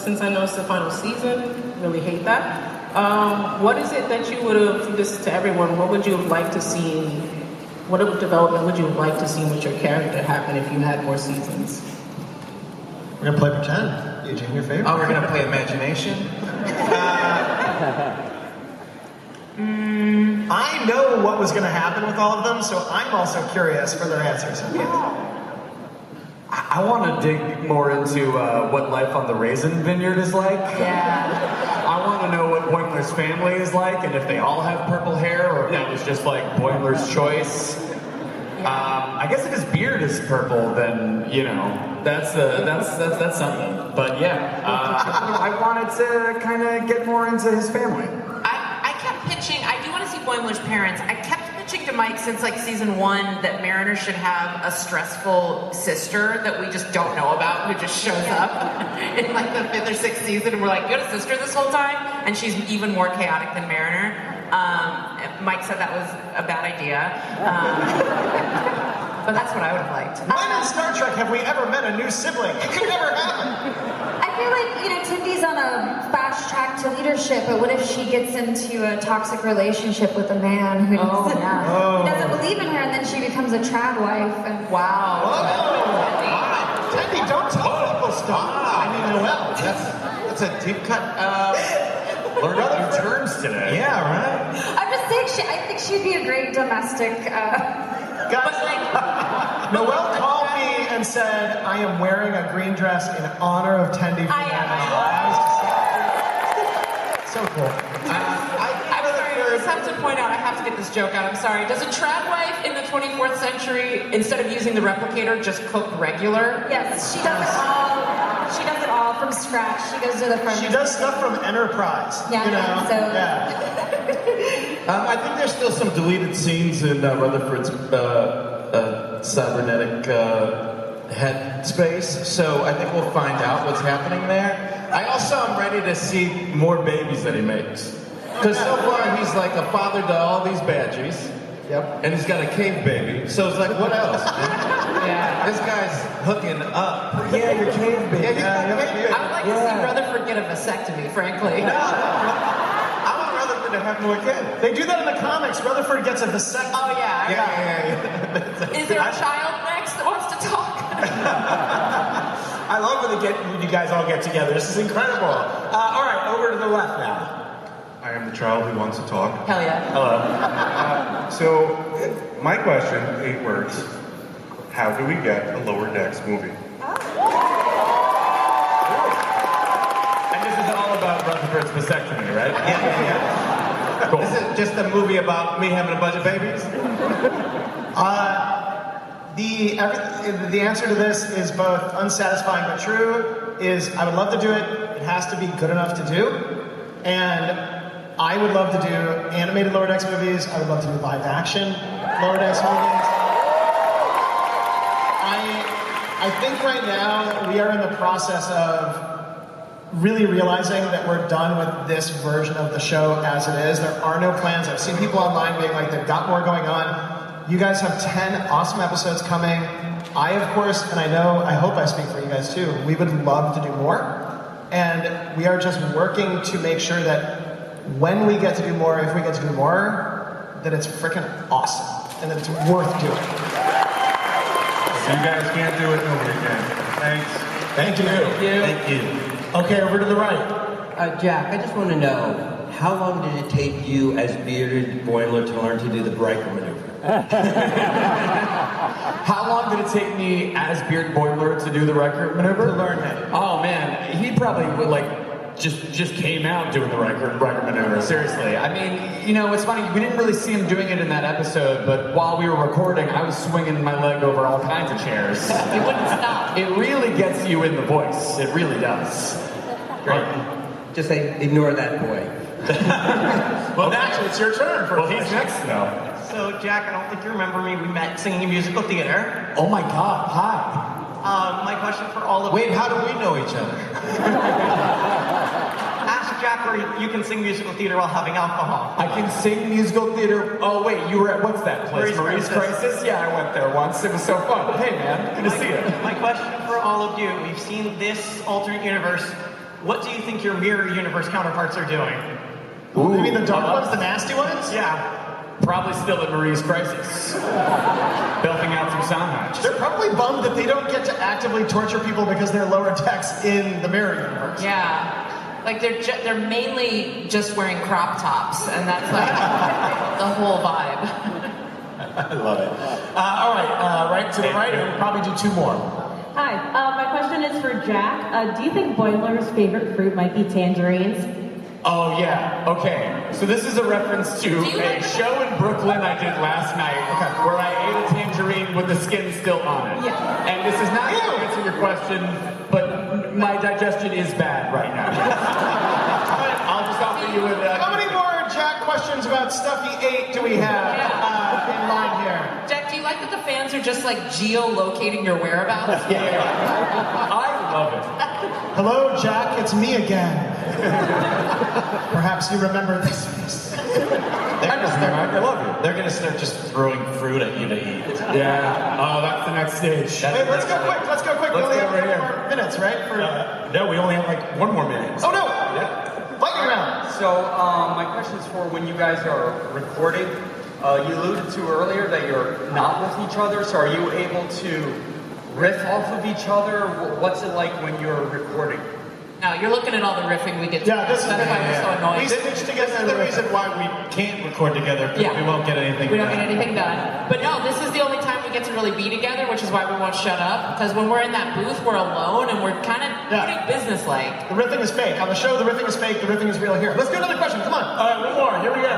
Speaker 11: since I know it's the final season, really hate that. What is it that you would have, this is to everyone, what would you have liked to see, what development would you have liked to see with your character happen if you had more seasons?
Speaker 2: We're going to play pretend. Eugene, your favorite?
Speaker 8: Oh, we're going to play imagination?
Speaker 2: I know what was going to happen with all of them, so I'm also curious for their answers.
Speaker 10: I want to dig more into what life on the raisin vineyard is like.
Speaker 11: Yeah.
Speaker 10: I want to know what Boimler's family is like, and if they all have purple hair, or if that was just like Boimler's choice. I guess if his beard is purple, then that's something. But yeah, I wanted to kind of get more into his family.
Speaker 11: I kept pitching, I do want to see Boimler's parents. I kept pitching to Mike since like season 1 that Mariner should have a stressful sister that we just don't know about, who just shows up in like the 5th or 6th season, and we're like, you had a sister this whole time? And she's even more chaotic than Mariner. Mike said that was a bad idea. But that's what I would have liked.
Speaker 2: When in Star Trek have we ever met a new sibling? It could never happen.
Speaker 9: I feel like, Tindy's on a fast track to leadership, but what if she gets into a toxic relationship with a man who doesn't believe in her, and then she becomes a trad wife? And
Speaker 11: wow.
Speaker 2: Tindy, don't tell people stop. I mean, Noel.
Speaker 8: That's a deep cut.
Speaker 10: Learn new terms today.
Speaker 8: Yeah, right?
Speaker 9: I'm just saying, I think she'd be a great domestic.
Speaker 2: Guys, Noel called me and said, I am wearing a green dress in honor of Tindy.
Speaker 11: I am.
Speaker 2: So cool.
Speaker 11: I'm sorry, I just have to point out, I have to get this joke out, I'm sorry. Does a trad wife in the 24th century, instead of using the replicator, just cook regular?
Speaker 9: Yes, she does it all. She does it all from scratch. She goes to the front.
Speaker 2: She does stuff from Enterprise.
Speaker 9: Yeah,
Speaker 8: I think there's still some deleted scenes in Rutherford's cybernetic head space, so I think we'll find out what's happening there. I also am ready to see more babies that he makes. Because so far he's like a father to all these badgies.
Speaker 2: Yep.
Speaker 8: And he's got a cave baby, so it's like, what else? Yeah. This guy's hooking up.
Speaker 2: Yeah, your cave baby.
Speaker 11: I would like to see Rutherford get a vasectomy, frankly.
Speaker 8: I want Rutherford to have more kids.
Speaker 2: They do that in the comics. Rutherford gets a vasectomy.
Speaker 11: Oh, yeah.
Speaker 8: Yeah.
Speaker 11: Is there a child next that wants to talk?
Speaker 7: I love when you guys all get together. This is incredible. All right, over to the left now.
Speaker 13: I am the child who wants to talk.
Speaker 11: Hell yeah.
Speaker 7: Hello.
Speaker 13: So, my question, 8 words. How do we get a Lower Decks movie?
Speaker 10: And this is all about Rutherford's vasectomy, right?
Speaker 8: Yeah.
Speaker 10: Cool.
Speaker 8: Is it just a movie about me having a bunch of babies?
Speaker 2: The answer to this is both unsatisfying but true. Is I would love to do it. It has to be good enough to do. And I would love to do animated Lower Decks movies. I would love to do live action Lower Decks movies. I think right now we are in the process of really realizing that we're done with this version of the show as it is. There are no plans. I've seen people online being like, they've got more going on. You guys have 10 awesome episodes coming. I, of course, and I hope I speak for you guys too, we would love to do more. And we are just working to make sure that when we get to do more, if we get to do more, that it's freaking awesome and that it's worth doing.
Speaker 13: If you guys can't do it, nobody can. Thanks.
Speaker 7: Thank you.
Speaker 8: Thank you.
Speaker 7: Okay, over to the right.
Speaker 14: Jack, I just want to know, how long did it take you as bearded Boimler to learn to do the Riker maneuver?
Speaker 10: How long did it take me as bearded Boimler to do the Riker maneuver?
Speaker 14: To learn how.
Speaker 10: Oh man, he probably would just came out doing the Riker maneuver. Seriously, I mean, you know, it's funny. We didn't really see him doing it in that episode, but while we were recording, I was swinging my leg over all kinds of chairs.
Speaker 11: It wouldn't stop.
Speaker 10: It really gets you in the voice. It really does.
Speaker 14: Great. Just say, ignore that boy.
Speaker 7: Well, actually, it's your turn.
Speaker 10: Well, he's next now.
Speaker 15: So, Jack, I don't think you remember me. We met singing in musical theater.
Speaker 10: Oh my God! Hi.
Speaker 15: My question for all of
Speaker 14: Wait, how do we know each other?
Speaker 15: Ask Jack where you can sing musical theater while having alcohol.
Speaker 10: I can sing musical theater. Oh wait, you were at what's that place? Marie's Crisis? Yeah, I went there once. It was so fun. Hey man, good to see you.
Speaker 15: My question for all of you: we've seen this alternate universe. What do you think your mirror universe counterparts are doing?
Speaker 2: Ooh, you mean the dark ones, the nasty ones?
Speaker 15: Yeah.
Speaker 10: Probably still at Marie's Crisis. Belting out some sound matches.
Speaker 2: They're probably bummed that they don't get to actively torture people because they're lower decks in the mirror universe.
Speaker 11: Yeah. Like they're mainly just wearing crop tops, and that's like the whole vibe.
Speaker 7: I love it. All right, right to the right, and we'll probably do two more.
Speaker 16: Hi, my question is for Jack. Do you think Boimler's favorite fruit might be tangerines?
Speaker 10: Oh yeah, okay. So this is a reference to a show in Brooklyn I did last night where I ate a tangerine with the skin still on it.
Speaker 11: Yeah.
Speaker 10: And this is not going to answer your question, but my digestion is bad right now. I'll just offer you with
Speaker 2: How many more Jack questions about stuff he ate do we have in line here?
Speaker 11: Jack, do you like that the fans are just like geolocating your whereabouts?
Speaker 10: Yeah. I love it.
Speaker 2: Hello, Jack, it's me again. Perhaps you remember this face.
Speaker 10: I love you.
Speaker 14: They're going to start just throwing fruit at you to eat.
Speaker 10: Yeah. Oh, that's the next stage.
Speaker 2: Wait, let's go quick. Let's go quick. We only have 4 more minutes, right?
Speaker 10: No, we only have like 1 more minute.
Speaker 2: Oh no!
Speaker 10: Yeah.
Speaker 2: Lightning round.
Speaker 17: So, my question is for when you guys are recording. You alluded to earlier that you're not with each other, so are you able to riff off of each other? What's it like when you're recording?
Speaker 11: No, you're looking at all the riffing we get.
Speaker 2: Yeah, this is
Speaker 11: that's why we're so annoying.
Speaker 2: We stitched together
Speaker 14: This is the reason why we can't record together, because
Speaker 11: Yeah.
Speaker 14: we won't get anything
Speaker 11: We don't
Speaker 14: done.
Speaker 11: get anything done. But no, this is the only time we get to really be together, which is why we won't shut up. Because when we're in that booth, we're alone and we're kind of pretty business-like.
Speaker 2: The riffing is fake. On the show, the riffing is fake. The riffing is real here. Let's do another question. Come on.
Speaker 10: All right, one more. Here we go.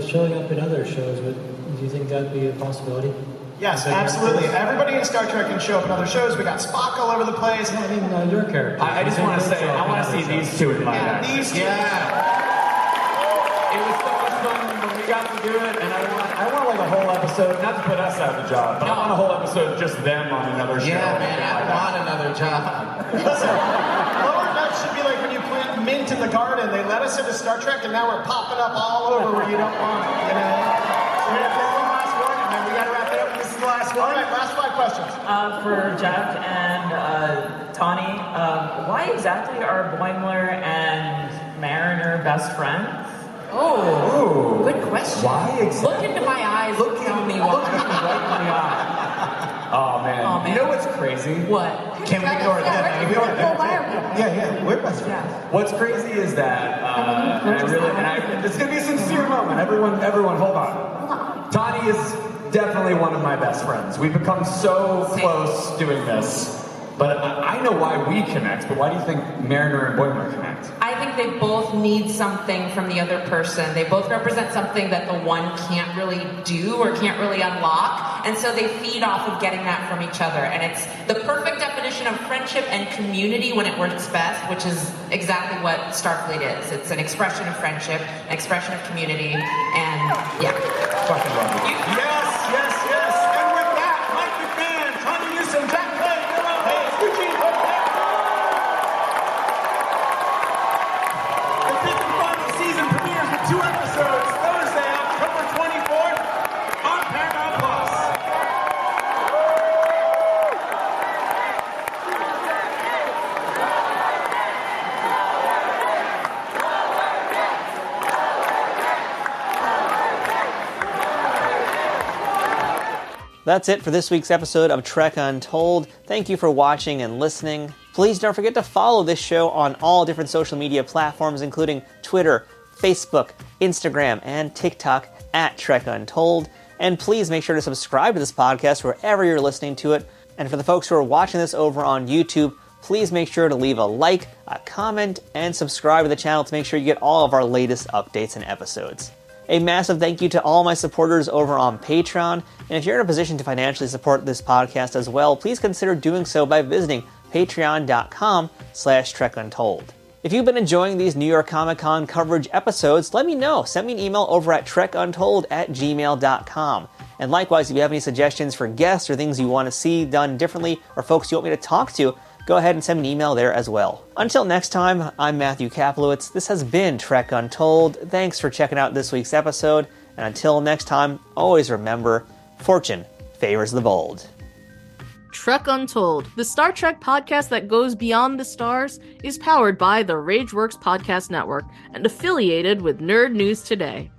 Speaker 18: Showing up in other shows, do you think that'd be a possibility?
Speaker 2: Yes, absolutely. Everybody in Star Trek can show up in other shows. We got Spock all over the place.
Speaker 18: I mean, your character.
Speaker 10: I just want to say, I want to see these two in live action.
Speaker 2: These two.
Speaker 10: It was so much fun when we got to do it, and I want like a whole episode, not to put us out of the job, but I want a whole episode of just them on another show.
Speaker 14: Yeah, man, I want another job.
Speaker 2: Listen, Lower Decks should be like when you plant mint in the garden. They let us into Star Trek, and now we're popping up all over where you don't want it, you know? So we have one last one, and then we got to wrap it up. This is the last one. All right, last 5 questions.
Speaker 19: For Jack and Tawny, why exactly are Boimler and Mariner best friends?
Speaker 11: Oh, good question.
Speaker 10: Why exactly?
Speaker 11: Look into my eyes. Tell me why.
Speaker 10: Look me right in the eye. Oh man. You know what's crazy?
Speaker 11: What?
Speaker 14: Can we ignore it? Yeah, we're best friends.
Speaker 10: What's crazy is that, it's gonna be a sincere moment. Everyone, hold on. Tawny is definitely one of my best friends. We've become so close doing this. But I know why we connect, but why do you think Mariner and Boimler connect?
Speaker 11: I think they both need something from the other person. They both represent something that the one can't really do or can't really unlock. And so they feed off of getting that from each other. And it's the perfect definition of friendship and community when it works best, which is exactly what Starfleet is. It's an expression of friendship, an expression of community, and yeah.
Speaker 10: Fucking love it.
Speaker 7: Yes. And with that, Mike McMahan, Tawny Newsome, Jack Quaid, Noel Wells, Eugene Cordero. The fifth and final season premieres with 2 episodes Thursday, October 24th on Paramount Plus.
Speaker 1: That's it for this week's episode of Trek Untold. Thank you for watching and listening. Please don't forget to follow this show on all different social media platforms, including Twitter, Facebook, Instagram, and TikTok at Trek Untold. And please make sure to subscribe to this podcast wherever you're listening to it. And for the folks who are watching this over on YouTube, please make sure to leave a like, a comment, and subscribe to the channel to make sure you get all of our latest updates and episodes. A massive thank you to all my supporters over on Patreon, and if you're in a position to financially support this podcast as well, please consider doing so by visiting patreon.com/trekuntold. If you've been enjoying these New York Comic Con coverage episodes, let me know. Send me an email over at trekuntold@gmail.com. And likewise, if you have any suggestions for guests or things you want to see done differently or folks you want me to talk to, go ahead and send me an email there as well. Until next time, I'm Matthew Kaplowitz. This has been Trek Untold. Thanks for checking out this week's episode. And until next time, always remember, fortune favors the bold.
Speaker 20: Trek Untold, the Star Trek podcast that goes beyond the stars, is powered by the Rageworks Podcast Network and affiliated with Nerd News Today.